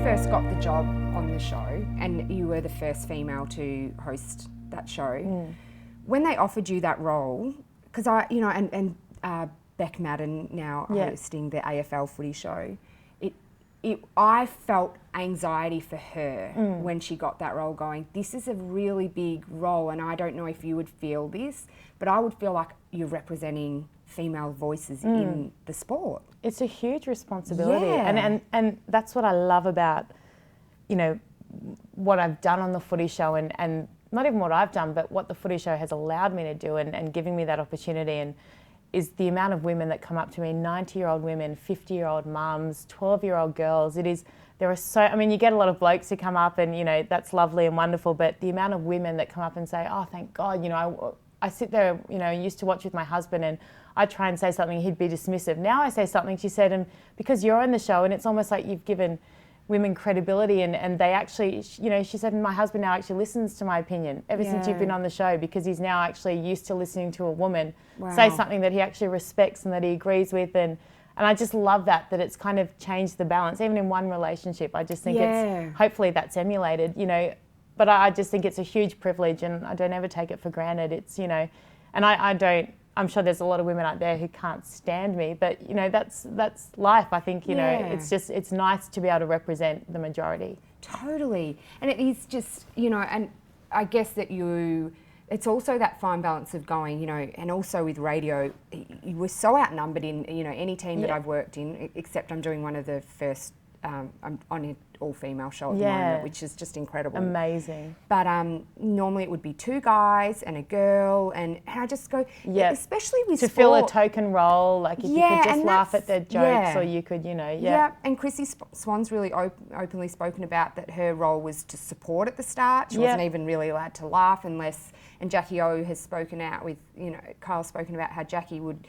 first got the job on the show and you were the first female to host that show, when they offered you that role, because Beck Madden now hosting the AFL Footy Show, I felt anxiety for her when she got that role, going, this is a really big role and I don't know if you would feel this, but I would feel like you're representing female voices in the sport. It's a huge responsibility, and that's what I love about, what I've done on the Footy Show, and not even what I've done, but what the Footy Show has allowed me to do, and giving me that opportunity, and is the amount of women that come up to me, 90-year-old women, 50-year-old mums, 12-year-old girls. You get a lot of blokes who come up and, that's lovely and wonderful, but the amount of women that come up and say, oh, thank God, I sit there, used to watch with my husband and I try and say something, he'd be dismissive. Now I say something, she said, and because you're on the show, and it's almost like you've given women credibility, and they actually, she said, my husband now actually listens to my opinion ever since you've been on the show, because he's now actually used to listening to a woman say something that he actually respects and that he agrees with, and I just love that it's kind of changed the balance, even in one relationship. I just think it's, hopefully that's emulated, but I just think it's a huge privilege, and I don't ever take it for granted. It's, and I don't, I'm sure there's a lot of women out there who can't stand me, but that's life. I think it's nice to be able to represent the majority. Totally, and it is just and I guess that it's also that fine balance of going, and also with radio, you were so outnumbered in any team that I've worked in, except I'm doing one of the first. I'm on an all-female show at the moment, which is just incredible. Amazing. But normally it would be 2 guys and a girl, and I just go, especially with to sport, fill a token role, like if you could just laugh at their jokes, or you could, and Chrissy Swan's really openly spoken about that her role was to support at the start. She wasn't even really allowed to laugh unless, and Jackie O has spoken out with, Kyle's spoken about how Jackie would,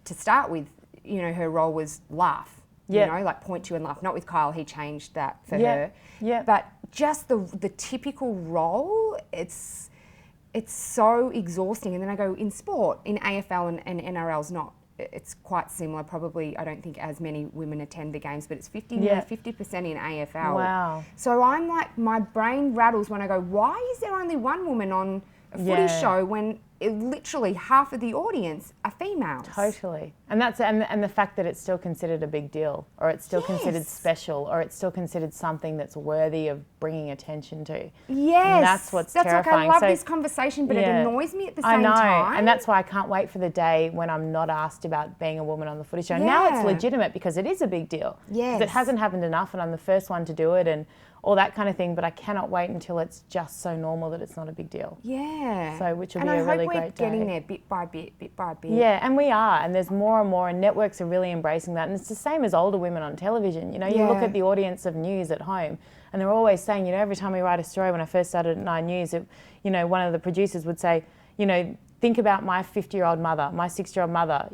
to start with, her role was laugh. Like point to and laugh. Not with Kyle, he changed that for her. Yeah. But just the typical role, it's so exhausting. And then I go, in sport, in AFL and NRL's it's quite similar. Probably, I don't think as many women attend the games, but it's 50% in AFL. Wow. So I'm like, my brain rattles when I go, why is there only one woman on a footy show when literally half of the audience are females? Totally. And that's and the fact that it's still considered a big deal, or it's still considered special, or it's still considered something that's worthy of bringing attention to. Yes. And that's what's terrifying. Like, I love this conversation, but it annoys me at the same time. I know. And that's why I can't wait for the day when I'm not asked about being a woman on the Footy Show. Yeah. Now it's legitimate because it is a big deal. Yes. Because it hasn't happened enough, and I'm the first one to do it, and all that kind of thing, but I cannot wait until it's just so normal that it's not a big deal. Yeah. So, which will be a really great day. And I hope we're getting there bit by bit. Yeah, and we are, and there's more and more, and networks are really embracing that, and it's the same as older women on television. You look at the audience of news at home, and they're always saying, every time we write a story, when I first started at 9 News, one of the producers would say, think about my 50-year-old mother, my 60-year-old mother,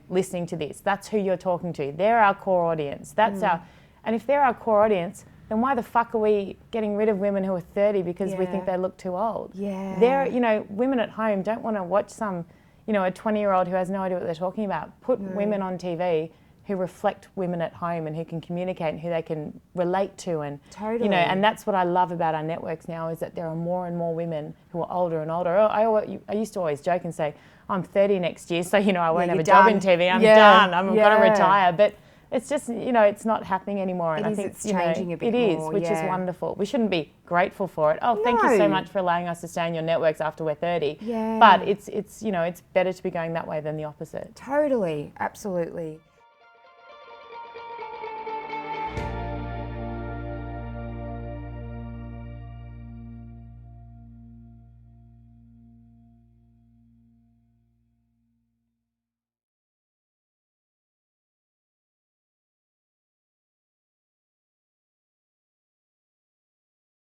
listening to this. That's who you're talking to. They're our core audience. That's and if they're our core audience, then why the fuck are we getting rid of women who are 30 because we think they look too old? Yeah. They're, women at home don't want to watch some, a 20-year-old who has no idea what they're talking about. Put women on TV who reflect women at home and who can communicate and who they can relate to, and and that's what I love about our networks now, is that there are more and more women who are older and older. I used to always joke and say, I'm 30 next year, so I won't have a job in TV. I'm done. I'm going to retire. But it's just, it's not happening anymore. And I think it's changing a bit more. It more, is, which is wonderful. We shouldn't be grateful for it. Oh, thank you so much for allowing us to stay on your networks after we're 30. Yeah. But it's better to be going that way than the opposite. Totally, absolutely.